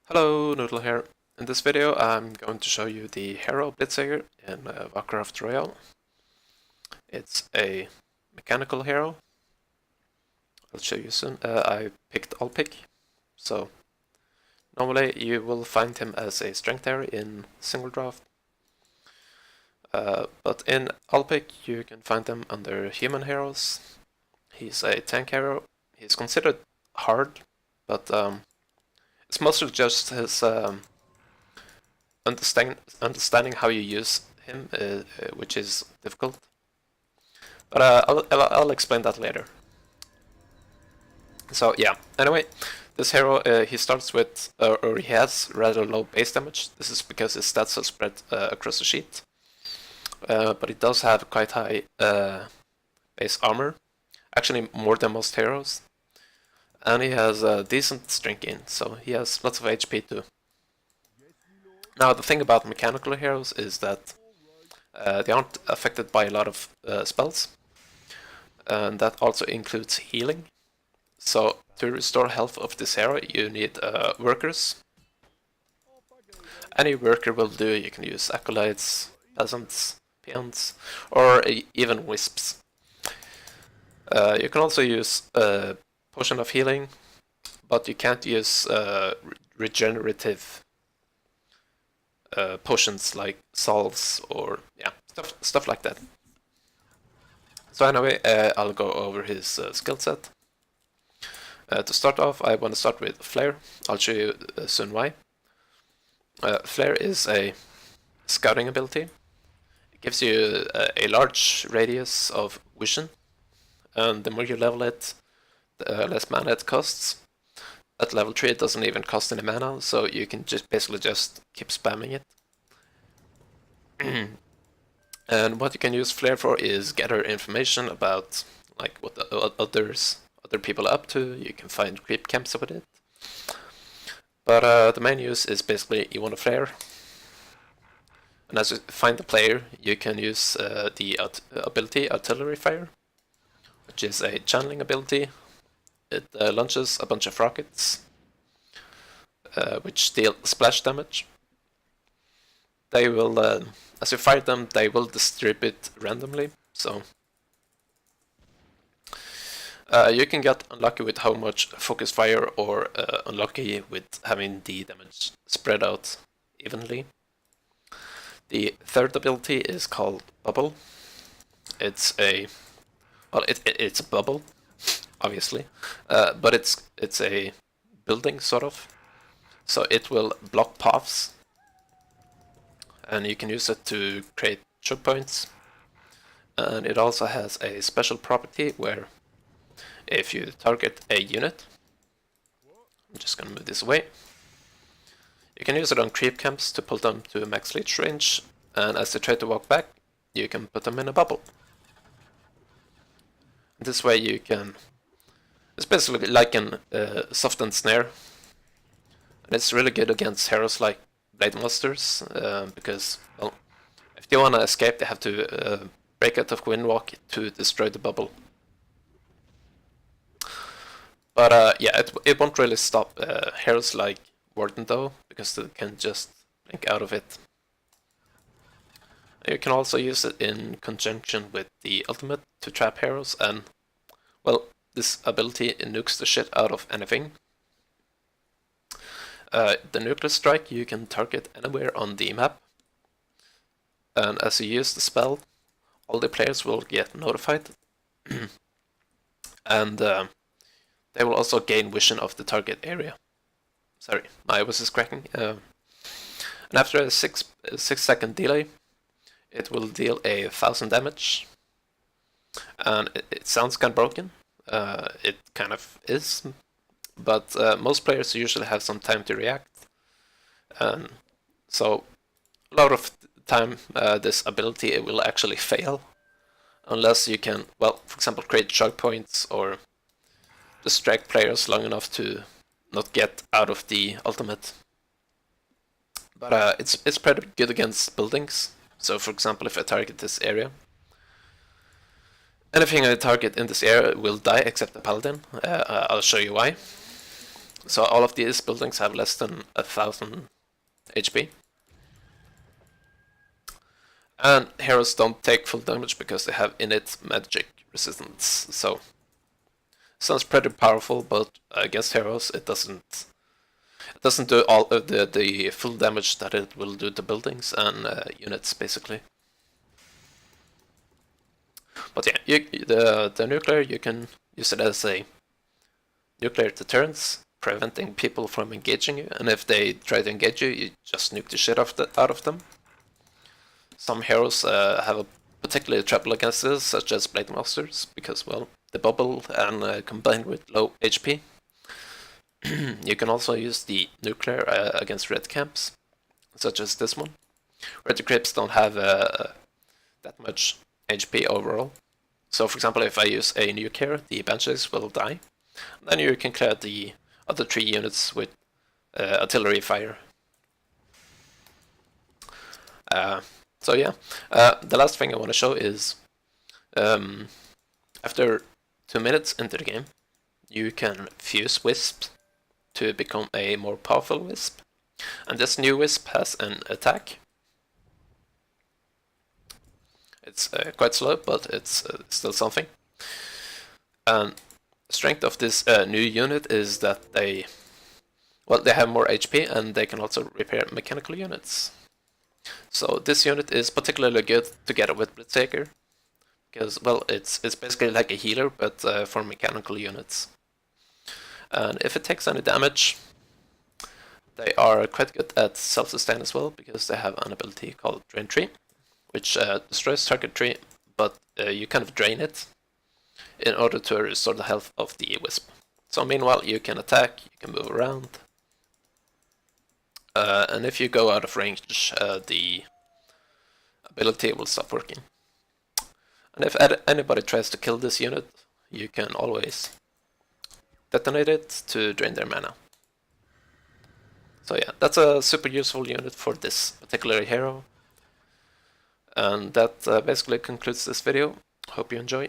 Hello, Nudl here. In this video I'm going to show you the hero Blitzjaeger in Warcraft Royale. It's a mechanical hero. I'll show you soon. I picked all pick, so normally you will find him as a strength hero in single draft. But in all pick you can find him under human heroes. He's a tank hero. He's considered hard, but it's mostly just his understanding how you use him, which is difficult. But I'll explain that later. So yeah, anyway, this hero, he starts with, or he has rather low base damage. This is because his stats are spread across the sheet. But he does have quite high base armor, actually more than most heroes. And he has a decent strength gain, so he has lots of HP too. Now the thing about mechanical heroes is that they aren't affected by a lot of spells, and that also includes healing. So to restore health of this hero you need workers. Any worker will do. You can use acolytes, peasants, peons, or even wisps. You can also use potion of healing, but you can't use regenerative potions like salves or yeah, stuff like that. So anyway, I'll go over his skill set. To start off, I want to start with Flare. I'll show you soon why. Flare is a scouting ability. It gives you a large radius of vision, and the more you level it, the less mana it costs. At level 3 it doesn't even cost any mana, so you can just basically just keep spamming it. And what you can use Flare for is gather information about like what the other people are up to. You can find creep camps with it. But the main use is basically you want a Flare. And as you find the player, you can use the ability Artillery Fire, which is a channeling ability. It launches a bunch of rockets, which deal splash damage. They will, as you fire them, they will distribute randomly, so you can get unlucky with how much focus fire, or unlucky with having the damage spread out evenly. The third ability is called Bubble. It's a, well, it's a bubble, obviously, but it's a building sort of, so it will block paths, and you can use it to create choke points. And it also has a special property where if you target a unit, I'm just gonna move this away, you can use it on creep camps to pull them to max leech range, and as they try to walk back, you can put them in a bubble. This way you can, it's basically like an softened snare, and it's really good against heroes like Blade Monsters, because, well, if they want to escape they have to break out of Windwalk to destroy the bubble. But yeah, it won't really stop heroes like Warden though, because they can just blink out of it. You can also use it in conjunction with the ultimate to trap heroes, and, well, this ability nukes the shit out of anything. The nuclear strike you can target anywhere on the map, and as you use the spell, all the players will get notified, and they will also gain vision of the target area. Sorry, my voice is cracking. And after a 6-second delay, it will deal 1,000 damage, and it sounds kind of broken. It kind of is, but most players usually have some time to react, and so a lot of time this ability it will actually fail, unless you can, well, for example, create choke points or distract players long enough to not get out of the ultimate. But it's pretty good against buildings. So for example, if I target this area, anything I target in this area will die except the paladin. I'll show you why. So all of these buildings have less than 1000 HP. And heroes don't take full damage because they have innate magic resistance. So sounds pretty powerful, but against heroes it doesn't do all of the full damage that it will do to buildings and units basically. But yeah, the nuclear, you can use it as a nuclear deterrence, preventing people from engaging you, and if they try to engage you, you just nuke the shit out of them. Some heroes have a particular trouble against this, such as Blade Masters, because, well, the bubble and combined with low HP. You can also use the nuclear against red camps, such as this one, where the crypts don't have that much HP overall. So, for example, if I use a nuke here, the Banshees will die. Then you can clear the other 3 units with artillery fire. So yeah, the last thing I want to show is after 2 minutes into the game, you can fuse Wisp to become a more powerful Wisp. And this new Wisp has an attack. It's quite slow, but it's still something. And the strength of this new unit is that they have more HP and they can also repair mechanical units. So this unit is particularly good together with Blitzjaeger, because, well, it's basically like a healer, but for mechanical units. And if it takes any damage, they are quite good at self-sustain as well, because they have an ability called Drain Tree, which destroys target tree, but you kind of drain it in order to restore the health of the Wisp. So meanwhile, you can attack, you can move around, and if you go out of range, the ability will stop working. And if anybody tries to kill this unit, you can always detonate it to drain their mana. So yeah, that's a super useful unit for this particular hero. And that basically concludes this video. Hope you enjoy.